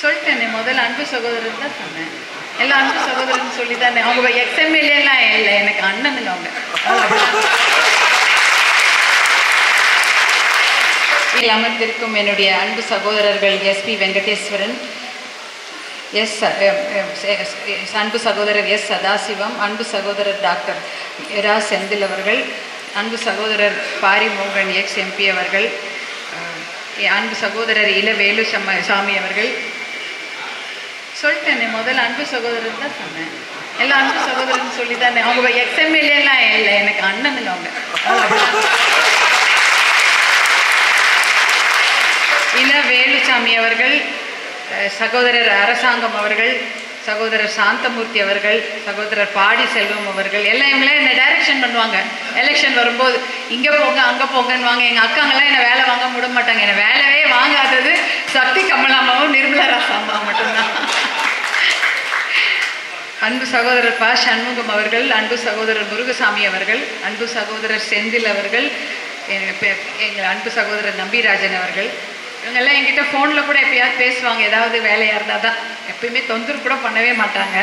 சொல்லிட்டேனே முதல்ல அன்பு சகோதரர் தான் சொன்னேன். எல்லாம் அன்பு சகோதரன் சொல்லி தானே. அவங்க எக்ஸ்எம்எல்ஏலாம் இல்லை, எனக்கு அண்ணனுங்க அவங்க. அமர்ந்திருக்கும் என்னுடைய அன்பு சகோதரர்கள் எஸ்பி வெங்கடேஸ்வரன், அன்பு சகோதரர் எஸ் சதாசிவம், அன்பு சகோதரர் டாக்டர் இரா செந்தில் அவர்கள், அன்பு சகோதரர் பாரிமோகன் எக்ஸ் எம்பி அவர்கள், அன்பு சகோதரர் இளவேலு சாமி அவர்கள். சொல்லிட்டேனே முதல்ல அன்பு சகோதரர் தான் சொன்னேன். எல்லாம் அன்பு சகோதரன் சொல்லி தானே. அவங்க எக்ஸ்எம்எல்ஏலாம் இல்லை, எனக்கு அண்ணனுங்க அவங்க. இளவேலுசாமி அவர்கள், சகோதரர் அரசாங்கம் அவர்கள், சகோதரர் சாந்தமூர்த்தி அவர்கள், சகோதரர் பாடி செல்வம் அவர்கள், எல்லாம் இவங்களே என்னை டைரக்ஷன் பண்ணுவாங்க. எலெக்ஷன் வரும்போது இங்கே போங்க அங்கே போங்கன்னு வாங்க. எங்கள் அக்காங்கெல்லாம் என்னை வேலை வாங்க விட மாட்டாங்க. என்னை வேலையே வாங்காதது சக்தி கமலாமாவும் நிர்மலா ராசாமா மட்டும்தான். அன்பு சகோதரர் பா சண்முகம் அவர்கள், அன்பு சகோதரர் முருகசாமி அவர்கள், அன்பு சகோதரர் செந்தில் அவர்கள், எங்கள் அன்பு சகோதரர் நம்பிராஜன் அவர்கள். இவங்கெல்லாம் என்கிட்ட ஃபோனில் கூட எப்பயாவது பேசுவாங்க, ஏதாவது வேலையாக இருந்தால் தான். எப்பயுமே தொந்தரவு கூட பண்ணவே மாட்டாங்க.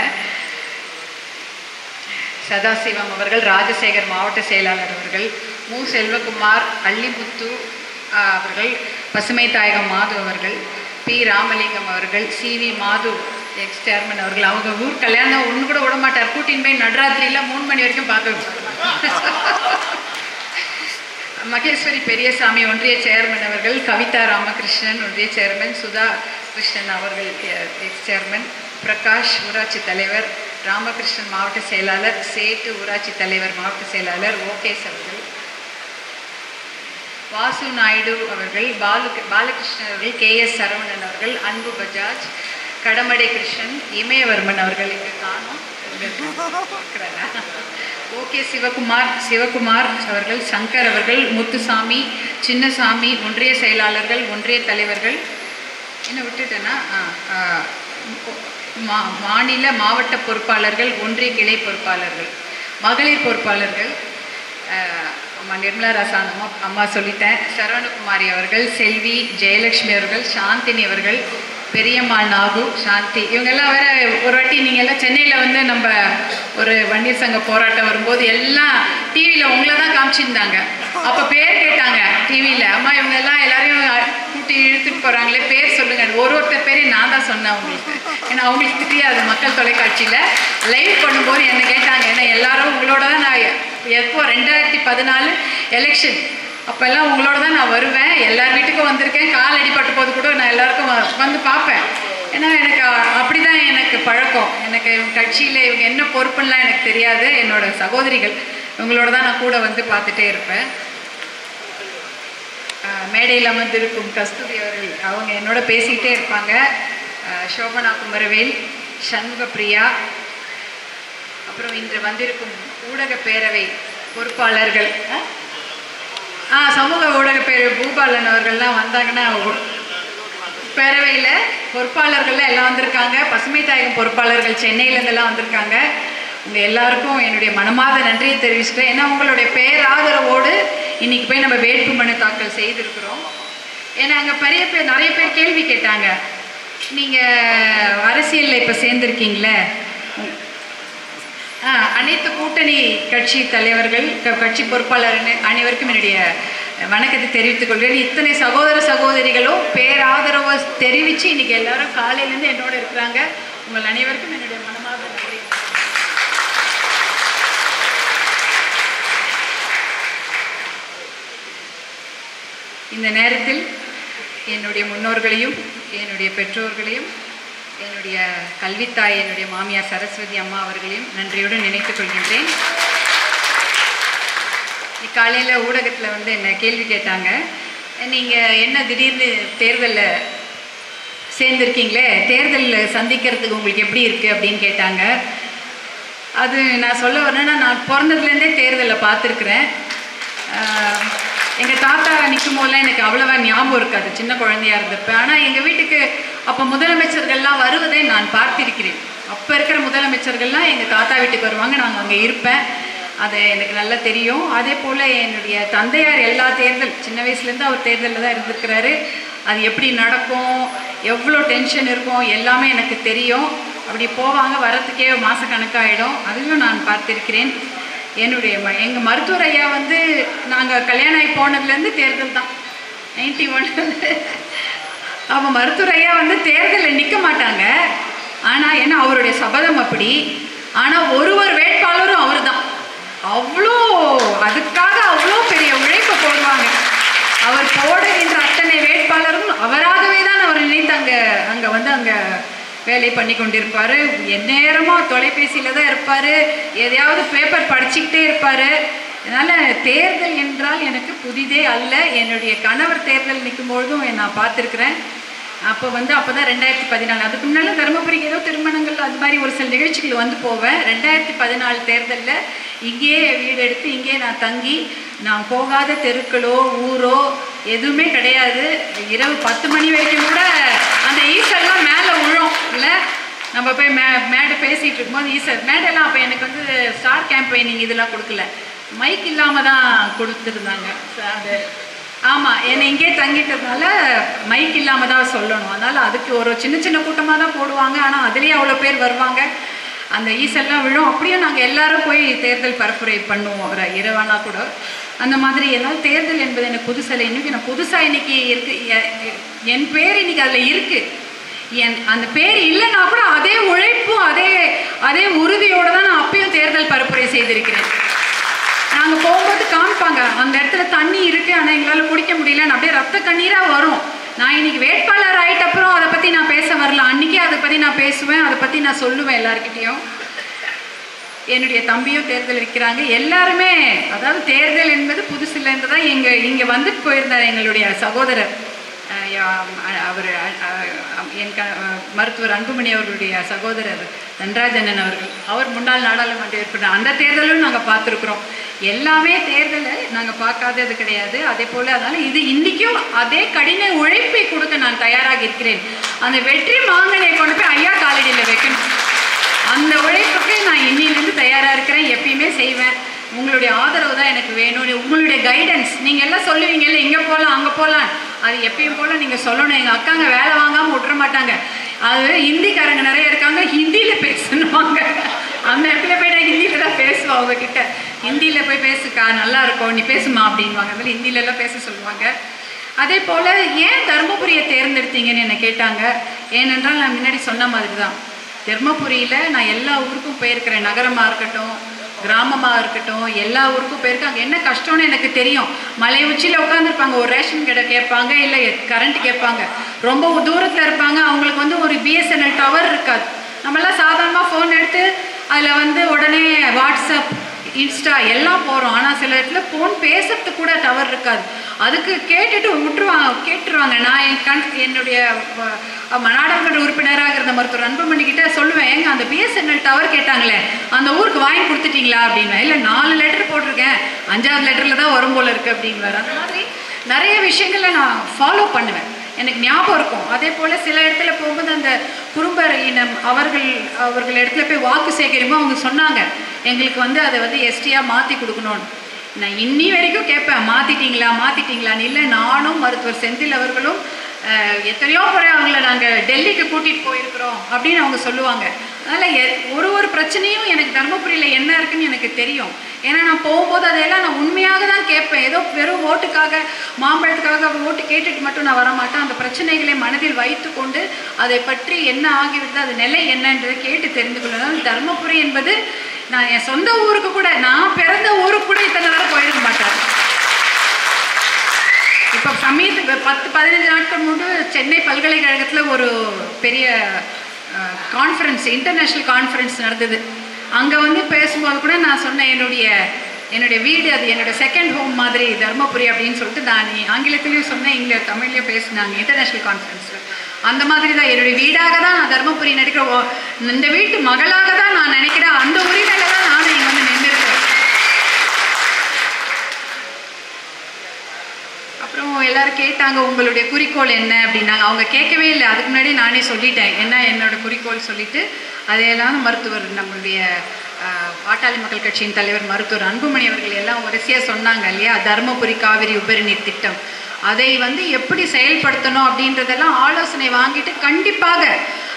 சதாசிவம் அவர்கள், ராஜசேகர் மாவட்ட செயலாளர் அவர்கள், மு செல்வகுமார், அள்ளிமுத்து அவர்கள், பசுமை தாயகம் மாது அவர்கள், பி ராமலிங்கம் அவர்கள், சிவி மாது எக்ஸ் சேர்மன் அவர்கள். அவங்க ஊர் கல்யாணம் ஒன்று கூட விட மாட்டார். கூட்டின்னு போய் நடுராத்திரியில் 3 மணி வரைக்கும் பார்க்க. மகேஸ்வரி பெரியசாமி ஒன்றிய சேர்மன் அவர்கள், கவிதா ராமகிருஷ்ணன் ஒன்றிய சேர்மன், சுதா கிருஷ்ணன் அவர்கள் எக்ஸ் சேர்மன், பிரகாஷ் ஊராட்சி தலைவர், ராமகிருஷ்ணன் மாவட்ட செயலாளர், சேட்டு ஊராட்சி தலைவர் மாவட்ட செயலாளர், ஓகேஸ் அவர்கள், வாசு நாயுடு அவர்கள், பாலகிருஷ்ணன் அவர்கள், KS சரவணன் அவர்கள், அன்பு பஜாஜ், கடமடை கிருஷ்ணன், இமயவர்மன் அவர்கள் இங்கே காணும். ஓகே சிவகுமார் அவர்கள், சங்கர் அவர்கள், முத்துசாமி, சின்னசாமி, ஒன்றிய செயலாளர்கள், ஒன்றிய தலைவர்கள். என்ன விட்டுட்டேன்னா மாநில மாவட்ட பொறுப்பாளர்கள், ஒன்றிய கிளை பொறுப்பாளர்கள், மகளிர் பொறுப்பாளர்கள் அம்மா நிர்மலா ராசாந்தம்மா அம்மா சொல்லிட்டேன், சரவணகுமாரி அவர்கள், செல்வி ஜெயலட்சுமி அவர்கள், சாந்தினி அவர்கள், பெரியம்மாள் நாகு, சாந்தி. இவங்கெல்லாம் வேற ஒரு வாட்டி நீங்கள் எல்லாம் சென்னையில் வந்து நம்ம ஒரு வன்னியர் சங்க போராட்டம் வரும்போது எல்லாம் டிவியில் உங்களை தான் காமிச்சிருந்தாங்க. அப்போ பேர் கேட்டாங்க டிவியில். அம்மா இவங்க எல்லாம் எல்லாரையும் கூட்டி இழுத்துட்டு போகிறாங்களே, பேர் சொல்லுங்கள். ஒருத்தர் பேரையும் நான் தான் சொன்னேன் அவங்களுக்கு. ஏன்னா அவங்களுக்கு தெரியாது. மக்கள் தொலைக்காட்சியில் லைவ் பண்ணும்போது என்னை கேட்டாங்க. ஏன்னா எல்லாரும் உங்களோட தான் நான் எப்போ 2014 எலெக்ஷன் அப்போல்லாம் உங்களோட தான் நான் வருவேன். எல்லார் வீட்டுக்கும் வந்திருக்கேன். கால் அடிபட்டு போது கூட நான் எல்லாருக்கும் வந்து பார்ப்பேன். ஏன்னா எனக்கு அப்படி தான் எனக்கு பழக்கம். எனக்கு கட்சியில் இவங்க என்ன பொறுப்புலாம் எனக்கு தெரியாது. என்னோட சகோதரிகள் இவங்களோட தான் நான் கூட வந்து பார்த்துட்டே இருப்பேன். மேடையில் அமர்ந்திருக்கும் கஸ்தூரி அவர்கள், அவங்க என்னோட பேசிக்கிட்டே இருப்பாங்க. சோபனா குமரவேல், சண்முக பிரியா, அப்புறம் இன்று வந்திருக்கும் ஊடக பேரவை பொறுப்பாளர்கள், சமூக ஊடக பேரவை பூபாலன் அவர்கள்லாம் வந்தாங்கன்னா பேரவையில் பொறுப்பாளர்கள்லாம் எல்லாம் வந்திருக்காங்க. பசுமை தாயகம் பொறுப்பாளர்கள் சென்னையிலேருந்தெல்லாம் வந்திருக்காங்க. உங்கள் எல்லாருக்கும் என்னுடைய மனமார்ந்த நன்றியை தெரிவிச்சுட்டேன். ஏன்னா உங்களுடைய பேராதரவோடு இன்றைக்கி போய் நம்ம வேட்புமனு தாக்கல் செய்திருக்கிறோம். ஏன்னா அங்கே நிறைய பேர் கேள்வி கேட்டாங்க. நீங்கள் அரசியலில் இப்போ சேர்ந்துருக்கீங்களே, அனைத்து கூட்டணி கட்சி தலைவர்கள், கட்சி பொறுப்பாளர் அனைவருக்கும் என்னுடைய வணக்கத்தை தெரிவித்துக் கொள்கிறேன். இத்தனை சகோதர சகோதரிகளும் பேராதரவை தெரிவித்து இன்றைக்கி எல்லாரும் காலையிலேருந்து என்னோட இருக்கிறாங்க. உங்கள் அனைவருக்கும் என்னுடைய மனமார்ந்த நன்றி. இந்த நேரத்தில் என்னுடைய முன்னோர்களையும், என்னுடைய பெற்றோர்களையும், என்னுடைய கல்வித்தாய், என்னுடைய மாமியார் சரஸ்வதி அம்மா அவர்களையும் நன்றியுடன் நினைத்துக் கொள்கின்றேன். காலையில் ஊடகத்தில் வந்து என்ன கேள்வி கேட்டாங்க. நீங்கள் என்ன திடீர்னு தேர்தலில் சேர்ந்துருக்கீங்களே, தேர்தலில் சந்திக்கிறதுக்கு உங்களுக்கு எப்படி இருக்குது அப்படின்னு கேட்டாங்க. அது நான் சொல்ல வரேன்னா, நான் பிறந்ததுலேருந்தே தேர்தலில் பார்த்துருக்குறேன். எங்கள் தாத்தா நிற்கும் போதெல்லாம் எனக்கு அவ்வளோவா ஞாபகம் இருக்காது, சின்ன குழந்தையாக இருந்திருப்பேன். ஆனால் எங்கள் வீட்டுக்கு அப்போ முதலமைச்சர்கள்லாம் வருவதை நான் பார்த்திருக்கிறேன். அப்போ இருக்கிற முதலமைச்சர்கள்லாம் எங்கள் தாத்தா வீட்டுக்கு வருவாங்க, நாங்கள் அங்கே இருப்பேன். அது எனக்கு நல்லா தெரியும். அதே போல் என்னுடைய தந்தையார் எல்லா தேர்தல், சின்ன வயசுலேருந்து அவர் தேர்தலில் தான் இருந்திருக்கிறாரு. அது எப்படி நடக்கும், எவ்வளோ டென்ஷன் இருக்கும் எல்லாமே எனக்கு தெரியும். அப்படி போவாங்க, வரத்துக்கே மாதக்கணக்காகிடும். அதையும் நான் பார்த்திருக்கிறேன். எங்கள் மருத்துவர் ஐயா வந்து நாங்கள் கல்யாணம் ஆகி போனதுலேருந்து தேர்தல் தான் 91. அவன் மருத்துவர் ஐயா வந்து தேர்தலில் நிற்க மாட்டாங்க. ஆனால் ஏன்னா அவருடைய சபதம் அப்படி. ஆனால் ஒரு வேட்பாளரும் அவர் தான். அவ்வளோ அதுக்காக அவ்வளோ பெரிய உழைப்பை போடுவாங்க. அவர் போடுகின்ற அத்தனை வேட்பாளரும் அவராகவே தான் அவர் நினைத்து அங்கே வேலை பண்ணி கொண்டிருப்பார். எந்நேரமும் தொலைபேசியில் தான் இருப்பார். எதையாவது பேப்பர் படிச்சுக்கிட்டே இருப்பார். அதனால் தேர்தல் என்றால் எனக்கு புதிதே அல்ல. என்னுடைய கணவர் தேர்தல் நிற்கும்பொழுதும் நான் பார்த்துருக்குறேன். அப்போ தான் 2014. அதுக்கு முன்னால் தருமபுரிக்கு ஏதோ திருமணங்கள் அது மாதிரி ஒரு சில நிகழ்ச்சிகள் வந்து போவேன். 2014 தேர்தலில் இங்கேயே வீடு எடுத்து இங்கேயே நான் தங்கி, நான் போகாத தெருக்களோ ஊரோ எதுவுமே கிடையாது. இரவு 10 மணி வரைக்கும் கூட அந்த ஈஸ்டர்லாம் மேலே விழும் இல்லை. நம்ம போய் மேடை பேசிகிட்டு இருக்கும்போது ஈஸ்டர் மேடெல்லாம் அப்போ எனக்கு வந்து ஸ்டார் கேம்பெயினிங் இதெல்லாம் கொடுக்கல, மைக் இல்லாமல் தான் கொடுத்துருந்தாங்க. அது ஆமாம், என்னை இங்கே தங்கிட்டதுனால மைக் இல்லாமல் தான் சொல்லணும். அதனால் அதுக்கு ஒரு சின்ன கூட்டமாக தான் போடுவாங்க. ஆனால் அதுலேயே அவ்வளோ பேர் வருவாங்க. அந்த ஈசெல்லாம் விழும். அப்படியும் நாங்கள் எல்லாரும் போய் தேர்தல் பரப்புரை பண்ணுவோம், ஒரு இரவானா கூட. அந்த மாதிரி என்னால் தேர்தல் என்பது எனக்கு புதுசில்லை. இன்றைக்கி நான் புதுசாக இன்றைக்கி என் பேர் இன்றைக்கி அதில் இருக்குது. அந்த பேர் இல்லைன்னா கூட அதே உழைப்பும் அதே உறுதியோடு தான் நான் அப்பயும் தேர்தல் பரப்புரை செய்திருக்கிறேன். நாங்கள் போகும்போது காமிப்பாங்க, அந்த இடத்துல தண்ணி இருக்குது ஆனால் எங்களால் குடிக்க முடியலன்னு அப்படியே ரத்த கண்ணீராக வரும். நான் இன்றைக்கி வேட்பாளர் ஆகிட்ட அப்புறம் அதை பற்றி நான் பேச வரல. அன்றைக்கே அதை பற்றி நான் பேசுவேன், அதை பற்றி நான் சொல்லுவேன் எல்லாருக்கிட்டேயும். என்னுடைய தம்பியும் தேர்தல் இருக்கிறாங்க. எல்லாருமே அதாவது தேர்தல் என்பது புதுசு இல்லைன்னு தான் இங்கே வந்துட்டு போயிருந்தார் எங்களுடைய சகோதரர். அவர் மருத்துவர் அன்புமணி அவர்களுடைய சகோதரர் தன்ராஜனன் அவர்கள். அவர் முன்னாள் நாடாளுமன்ற உறுப்பினர். அந்த தேர்தலும் நாங்கள் பார்த்துருக்குறோம். எல்லாமே தேர்தலை நாங்கள் பார்க்காதது கிடையாது. அதே போல் அதனால் இது இன்றைக்கும் அதே கடின உழைப்பை கொடுக்க நான் தயாராக இருக்கிறேன். அந்த வெற்றி மாங்கனை கொண்டு போய் ஐயா காலடியில் வைக்கணும். அந்த உழைப்புக்கு நான் இன்னிலிருந்து தயாராக இருக்கிறேன். எப்பயுமே செய்வேன். உங்களுடைய ஆதரவு தான் எனக்கு வேணும். உங்களுடைய கைடன்ஸ். நீங்கள் எல்லாம் சொல்லுவீங்கல்ல, இங்கே போகலாம் அங்கே போகலாம், அது எப்பயும் போல் நீங்கள் சொல்லணும். எங்கள் அக்காங்க வேலை வாங்காமல் விட்டுற மாட்டாங்க. அது ஹிந்திக்காரங்க நிறைய இருக்காங்க, ஹிந்தியில் பேசணுவாங்க. அந்த இடத்துல போய் நான் ஹிந்தியில் தான் பேசுவேன். அவங்கக்கிட்ட ஹிந்தியில் போய் பேசுக்கா, நல்லா இருக்கும், நீ பேசுமா அப்படின்வாங்க. அதில் ஹிந்திலெல்லாம் பேச சொல்லுவாங்க. அதே போல் ஏன் தருமபுரியை தேர்ந்தெடுத்தீங்கன்னு என்னை கேட்டாங்க. ஏனென்றால் நான் முன்னாடி சொன்ன மாதிரி தான், தருமபுரியில் நான் எல்லா ஊருக்கும் போயிருக்கிறேன். நகரமாக இருக்கட்டும், கிராமமாக இருக்கட்டும், எல்லா ஊருக்கும் போயிருக்கேன். அங்கே என்ன கஷ்டம்னு எனக்கு தெரியும். மலை உச்சியில் உட்காந்துருப்பாங்க, ஒரு ரேஷன் கடை கேட்பாங்க, இல்லை கரண்ட் கேட்பாங்க. ரொம்ப தூரத்தில் இருப்பாங்க, அவங்களுக்கு வந்து ஒரு பிஎஸ்என்எல் டவர் இருக்காது. நம்மளாம் சாதாரணமாக ஃபோன் எடுத்து அதில் வந்து உடனே வாட்ஸ்அப், இன்ஸ்டா எல்லாம் போகிறோம். ஆனால் சில இடத்துல ஃபோன் பேசுறதுக்கு கூட டவர் இருக்காது. அதுக்கு கேட்டுருவாங்க. நான் என்னுடைய நாடாளுமன்ற உறுப்பினராக இருந்த மருத்துவர் அன்புமணிக்கிட்ட சொல்லுவேன், ஏங்க அந்த பிஎஸ்என்எல் டவர் கேட்டாங்களே அந்த ஊருக்கு வாங்கி கொடுத்துட்டீங்களா அப்படின்னு. இல்லை 4 லெட்டர் போட்டிருக்கேன், 5வது லெட்டரில் தான் வரும் போல இருக்குது அப்படிங்குவார். அந்த மாதிரி நிறைய விஷயங்களை நான் ஃபாலோ பண்ணுவேன், எனக்கு ஞாபகம் இருக்கும். அதே போல் சில இடத்துல போகும்போது அந்த குறும்பர் இனம் அவர்கள் இடத்துல போய் வாக்கு சேகரிக்கும். அவங்க சொன்னாங்க, எங்களுக்கு வந்து அதை வந்து எஸ்டியாக மாற்றி கொடுக்கணும்னு. நான் இன்னி வரைக்கும் கேட்பேன், மாற்றிட்டீங்களான்னு. இல்லை, நானும் மருத்துவர் செந்தில் அவர்களும் எத்தனையோ முறை அவங்கள நாங்கள் டெல்லிக்கு கூட்டிகிட்டு போயிருக்கிறோம் அப்படின்னு அவங்க சொல்லுவாங்க. அதனால் ஒரு பிரச்சனையும் எனக்கு தருமபுரியில் என்ன இருக்குன்னு எனக்கு தெரியும். ஏன்னா நான் போகும்போது அதையெல்லாம் நான் உண்மையாக தான் கேட்பேன். ஏதோ வெறும் ஓட்டுக்காக, மாம்பழத்துக்காக ஓட்டு கேட்டுட்டு மட்டும் நான் வரமாட்டேன். அந்த பிரச்சனைகளை மனதில் வைத்து கொண்டு அதை பற்றி என்ன ஆகிவிடுது, அது நிலை என்னன்றதை கேட்டு தெரிந்து கொள்ளணும். தருமபுரி என்பது நான் என் சொந்த ஊருக்கு கூட, நான் பிறந்த ஊருக்கு கூட இத்தனை தடவை போயிருக்க மாட்டேன். இப்போ சமயத்துக்கு 10-15 நாட்கள் முன்பு சென்னை பல்கலைக்கழகத்தில் ஒரு பெரிய கான்ஃபரன்ஸ், இன்டர்நேஷ்னல் கான்ஃபரன்ஸ் நடந்தது. அங்கே வந்து பேசும்போது கூட நான் சொன்னேன், என்னுடைய வீடு அது என்னோடய செகண்ட் ஹோம் மாதிரி தருமபுரி அப்படின்னு சொல்லிட்டு நான் ஆங்கிலத்திலையும் சொன்னேன், தமிழ்லையும் பேசினாங்க இன்டர்நேஷ்னல் கான்ஃபரன்ஸில். அந்த மாதிரி தான் என்னுடைய வீடாக தான் நான் தருமபுரி நினைக்கிறேன். இந்த வீட்டு மகளாக தான் நான் நினைக்கிறேன். அந்த உரிமையில தான் நானும் இங்கே வந்து நின்றுருக்கிறேன். அப்புறம் எல்லாரும் கேட்டாங்க, உங்களுடைய குறிக்கோள் என்ன அப்படின்னாங்க. அவங்க கேட்கவே இல்லை, அதுக்கு முன்னாடி நானே சொல்லிட்டேன் என்ன என்னோட குறிக்கோள் சொல்லிட்டு. அதையெல்லாம் மருத்துவர் நம்மளுடைய பாட்டாளி மக்கள் கட்சியின் தலைவர் மருத்துவர் அன்புமணி அவர்கள் எல்லாம் வரிசையாக சொன்னாங்க இல்லையா. தருமபுரி காவிரி உபரி நீர் திட்டம், அதை எப்படி செயல்படுத்தணும் அப்படின்றதெல்லாம் ஆலோசனை வாங்கிட்டு கண்டிப்பாக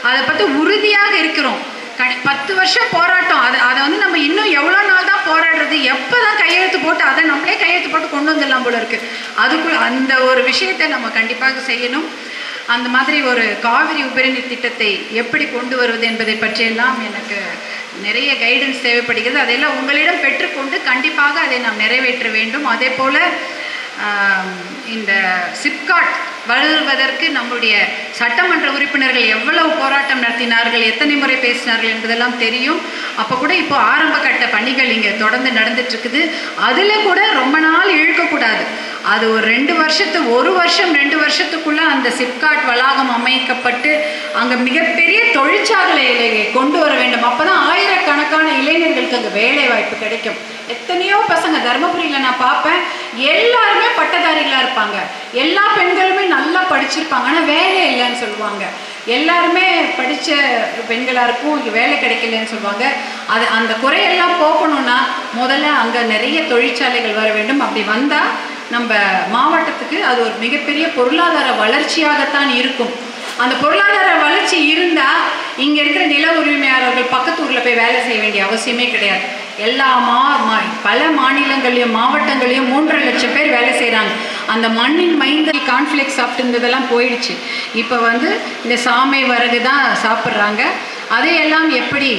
அதை பற்றி உறுதியாக இருக்கிறோம். 10 வருஷம் போராட்டம், அதை நம்ம இன்னும் எவ்வளோ நாள் தான் போராடுறது, எப்போ தான் கையெழுத்து போட்டு அதை நம்மளே கையெழுத்து போட்டு கொண்டு வந்துடலாம் போல இருக்குது. அதுக்குள்ள அந்த ஒரு விஷயத்தை நம்ம கண்டிப்பாக செய்யணும். அந்த மாதிரி ஒரு காவிரி உபரிநீர் திட்டத்தை எப்படி கொண்டு வருவது என்பதை பற்றியெல்லாம் எனக்கு நிறைய கைடன்ஸ் தேவைப்படுகிறது. அதையெல்லாம் உங்களிடம் பெற்றுக்கொண்டு கண்டிப்பாக அதை நாம் நிறைவேற்ற வேண்டும். அதே போல் இந்த சிப்காட் வருவதற்கு நம்முடைய சட்டமன்ற உறுப்பினர்கள் எவ்வளவு போராட்டம் நடத்தினார்கள், எத்தனை முறை பேசினார்கள் என்பதெல்லாம் தெரியும். அப்போ கூட இப்போ ஆரம்ப கட்ட பணிகள் இங்கே தொடர்ந்து நடந்துட்டுருக்குது. அதில் கூட ரொம்ப நாள் இழுக்கக்கூடாது. அது ஒரு 2 வருஷம் 2 வருஷத்துக்குள்ளே அந்த சிப்காட் வளாகம் அமைக்கப்பட்டு அங்கே மிகப்பெரிய தொழிற்சாலைகளை கொண்டு வர வேண்டும். அப்போ தான் ஆயிரக்கணக்கான இளைஞர்களுக்கு அங்கே வேலை வாய்ப்பு கிடைக்கும். எத்தனையோ பசங்க தர்மபுரியில் நான் பார்ப்பேன், எல்லாருமே பட்டதாரிகளாக இருப்பாங்க, எல்லா பெண்களுமே நல்லா படிச்சிருப்பாங்க, ஆனால் வேலை இல்லைன்னு சொல்லுவாங்க. எல்லாருமே படித்த பெண்களாக இருக்கும், இங்கே வேலை கிடைக்கலன்னு சொல்லுவாங்க. அந்த குறையெல்லாம் போகணும்னா முதல்ல அங்கே நிறைய தொழிற்சாலைகள் வர வேண்டும். அப்படி வந்தால் நம்ம மாவட்டத்துக்கு அது ஒரு மிகப்பெரிய பொருளாதார வளர்ச்சியாகத்தான் இருக்கும். அந்த பொருளாதார வளர்ச்சி இருந்தால் இங்கே இருக்கிற நில உரிமையாளர்கள் பக்கத்து ஊரில் போய் வேலை செய்ய வேண்டிய அவசியமே கிடையாது. எல்லா பல மாநிலங்களையும் மாவட்டங்களையும் 3.5 லட்சம் பேர் வேலை செய்கிறாங்க. அந்த மண்ணின் மைந்தல் கான்ஃப்ளெக்ஸ் சாப்பிட்டுருந்ததெல்லாம் போயிடுச்சு. இப்போ இந்த சாமை வரகு தான் சாப்பிட்றாங்க. அதையெல்லாம் எப்படி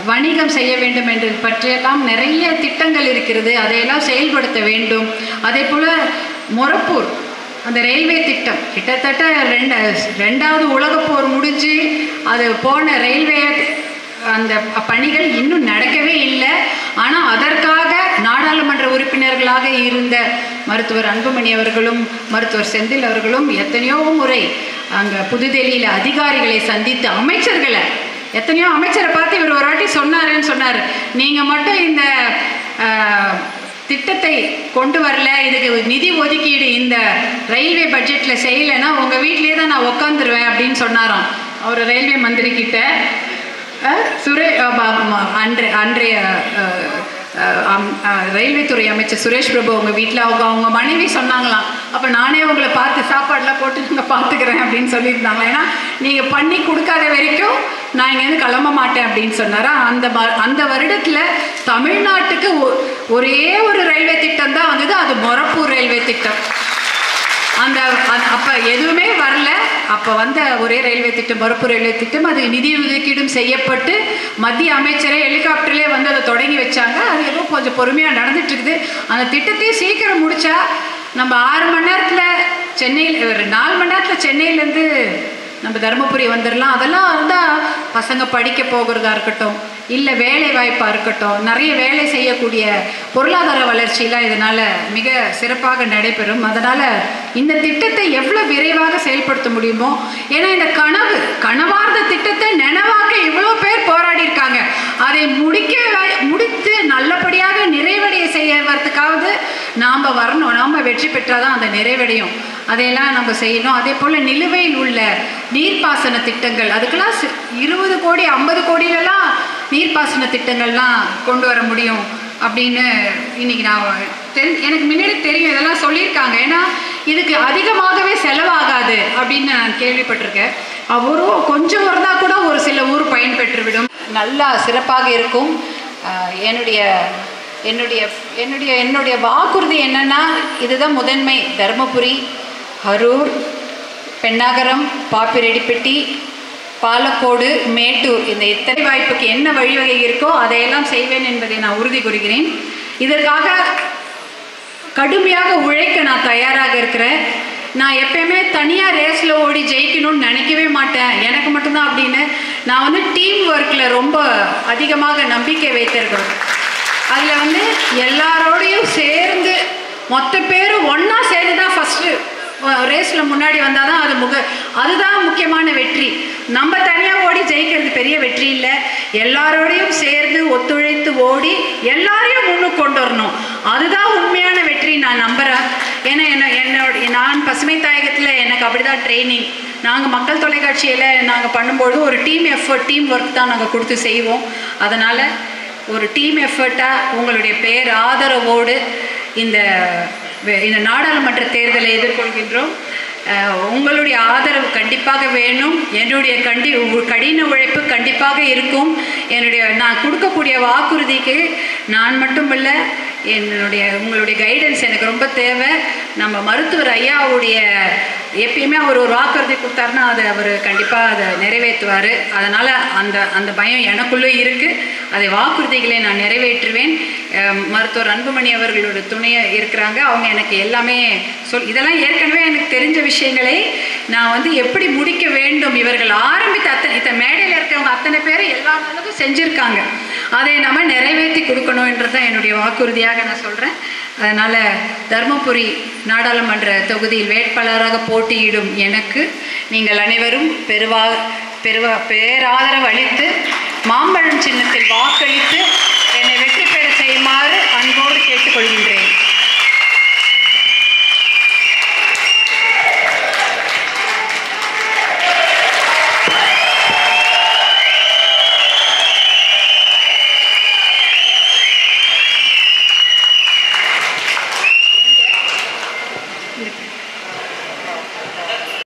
வணிகம் செய்ய வேண்டும் என்று பற்றியெல்லாம் நிறைய திட்டங்கள் இருக்கிறது. அதையெல்லாம் செயல்படுத்த வேண்டும். அதே போல் மொரப்பூர் அந்த ரயில்வே திட்டம் கிட்டத்தட்ட 2வது உலகப்போர் முடிஞ்சு அது போன ரயில்வே அந்த பணிகள் இன்னும் நடக்கவே இல்லை. ஆனால் அதற்காக நாடாளுமன்ற உறுப்பினர்களாக இருந்த மருத்துவர் அன்புமணி அவர்களும் மருத்துவர் செந்தில் அவர்களும் எத்தனையோ முறை அங்கே புதுடெல்லியில் அதிகாரிகளை சந்தித்து அமைச்சர்களை எத்தனையோ அமைச்சரை பார்த்து இவர் ஒரு வாட்டி சொன்னார், நீங்கள் மட்டும் இந்த திட்டத்தை கொண்டு வரல, இதுக்கு நிதி ஒதுக்கீடு இந்த ரயில்வே பட்ஜெட்டில் செய்யலைன்னா உங்கள் வீட்டிலே தான் நான் உட்காந்துருவேன் அப்படின்னு சொன்னாராம் அவர் ரயில்வே மந்திரி கிட்ட. அன்றைய ரயில்வே துறை அமைச்சர் சுரேஷ் பிரபு அவங்க வீட்டில் அவங்க மனைவி சொன்னாங்களாம், அப்போ நானே உங்களை பார்த்து சாப்பாடெலாம் போட்டு நீங்கள் பார்த்துக்கிறேன் அப்படின்னு சொல்லியிருந்தாங்க. ஏன்னா நீங்கள் பண்ணி கொடுக்காத வரைக்கும் நான் இங்கேருந்து கிளம்ப மாட்டேன் அப்படின்னு சொன்னாரா. அந்த வருடத்தில் தமிழ்நாட்டுக்கு ஒரே ஒரு ரயில்வே திட்டம் தான் வந்தது, அது மொரப்பூர் ரயில்வே திட்டம். அப்போ எதுவுமே வரல. அப்போ ஒரே ரயில்வே திட்டம் மொரப்பூர் ரயில்வே திட்டம். அது நிதி ஒதுக்கீடும் செய்யப்பட்டு மத்திய அமைச்சரே ஹெலிகாப்டர்லேயே அதை தொடங்கி வச்சாங்க. அது ஏதோ கொஞ்சம் பொறுமையாக நடந்துட்டு இருக்குது. அந்த திட்டத்தையும் சீக்கிரம் முடித்தா நம்ம 6 மணி நேரத்தில் சென்னையில், ஒரு 4 மணி நேரத்தில் சென்னையிலேருந்து நம்ம தருமபுரி வந்துடலாம். அதெல்லாம் இருந்தால் பசங்க படிக்க போகிறதா இருக்கட்டும், இல்லை வேலை வாய்ப்பாக இருக்கட்டும், நிறைய வேலை செய்யக்கூடிய பொருளாதார வளர்ச்சியெலாம் இதனால் மிக சிறப்பாக நடைபெறும். அதனால் இந்த திட்டத்தை எவ்வளோ விரைவாக செயல்படுத்த முடியுமோ, ஏன்னா இந்த கனவார்ந்த திட்டத்தை நினைவாக்க இவ்வளோ பேர் போராடி இருக்காங்க. அதை முடித்து நல்லபடியாக நிறைவடைய செய்வதற்காவது நாம் வரணும். நாம் வெற்றி பெற்றாதான் அந்த நிறைவடையும். அதையெல்லாம் நம்ம செய்யணும். அதே போல் நிலுவையில் உள்ள நீர்ப்பாசன திட்டங்கள், அதுக்கெல்லாம் 20 கோடி 50 கோடியிலலாம் நீர்ப்பாசன திட்டங்கள்லாம் கொண்டு வர முடியும் அப்படின்னு இன்றைக்கி நான் எனக்கு முன்னாடி தெரியும், இதெல்லாம் சொல்லியிருக்காங்க. ஏன்னா இதுக்கு அதிகமாகவே செலவாகாது அப்படின்னு நான் கேள்விப்பட்டிருக்கேன். கொஞ்சம் இருந்தால் கூட ஒரு சில ஊர் பயன்பெற்றுவிடும். நல்லா சிறப்பாக இருக்கும். என்னுடைய வாக்குறுதி என்னென்னா, இதுதான் முதன்மை. தருமபுரி, அரூர், பெண்ணாகரம், பாப்பிரெட்டிப்பட்டி, பாலக்கோடு, மேட்டூர், இந்த இத்தனை வாய்ப்புக்கு என்ன வழிவகை இருக்கோ அதையெல்லாம் செய்வேன் என்பதை நான் உறுதி கூறுகிறேன். இதற்காக கடுமையாக உழைக்க நான் தயாராக இருக்கிறேன். நான் எப்பயுமே தனியாக ரேஸில் ஓடி ஜெயிக்கணும்னு நினைக்கவே மாட்டேன், எனக்கு மட்டும்தான் அப்படின்னு. நான் டீம் ஒர்க்கில் ரொம்ப அதிகமாக நம்பிக்கை வைத்திருக்கிறேன். அதில் எல்லாரோடையும் சேர்ந்து மொத்த பேரும் ஒன்றா சேர்ந்து தான் ஃபஸ்ட்டு ரேஸில் முன்னாடி வந்தால் தான் அதுதான் முக்கியமான வெற்றி. நம்ம தனியாக ஓடி ஜெயிக்கிறது பெரிய வெற்றி இல்லை. எல்லாரோடையும் சேர்ந்து ஒத்துழைத்து ஓடி எல்லாரையும் முன்னுக்கு கொண்டு வரணும், அதுதான் உண்மையான வெற்றி நான் நம்புகிறேன். ஏன்னா நான் பசுமை தாயகத்தில் எனக்கு அப்படி தான் ட்ரைனிங். நாங்கள் மக்கள் தொலைக்காட்சியில் நாங்கள் பண்ணும்பொழுது ஒரு டீம் ஒர்க் தான் நாங்கள் கொடுத்து செய்வோம். அதனால் ஒரு டீம் எஃபர்ட்டாக உங்களுடைய பேர் ஆதரவோடு இந்த இந்த நாடாளுமன்ற தேர்தலை எதிர்கொள்கின்றோம். உங்களுடைய ஆதரவு கண்டிப்பாக வேணும். என்னுடைய கடின உழைப்பு கண்டிப்பாக இருக்கும். நான் கொடுக்கக்கூடிய வாக்குறுதிக்கு நான் மட்டுமல்ல, உங்களுடைய கைடன்ஸ் எனக்கு ரொம்ப தேவை. நம்ம மருத்துவர் ஐயாவுடைய எப்பயுமே அவர் ஒரு வாக்குறுதி கொடுத்தாருன்னா அதை அவர் கண்டிப்பாக அதை நிறைவேற்றுவார். அதனால் அந்த பயம் எனக்குள்ளே இருக்குது. அதை வாக்குறுதிகளை நான் நிறைவேற்றுவேன். மருத்துவர் அன்புமணி அவர்களோட துணையை இருக்கிறாங்க. அவங்க எனக்கு எல்லாமே இதெல்லாம் ஏற்கனவே எனக்கு தெரிஞ்ச விஷயங்களை நான் எப்படி முடிக்க வேண்டும், இவர்கள் ஆரம்பித்த இந்த மேடையில் இருக்கிறவங்க அத்தனை பேர் எல்லா அளவுக்கும் செஞ்சுருக்காங்க. அதை நம்ம நிறைவேற்றி கொடுக்கணுன்றது தான் என்னுடைய வாக்குறுதியாக நான் சொல்கிறேன். அதனால் தருமபுரி நாடாளுமன்ற தொகுதியில் வேட்பாளராக போட்டியிடும் எனக்கு நீங்கள் அனைவரும் பேராதரவு அளித்து மாம்பழம் சின்னத்தில் வாக்களித்து என்னை வெற்றி பெற செய்யுமாறு அன்போடு கேட்டுக்கொள்கின்றேன்.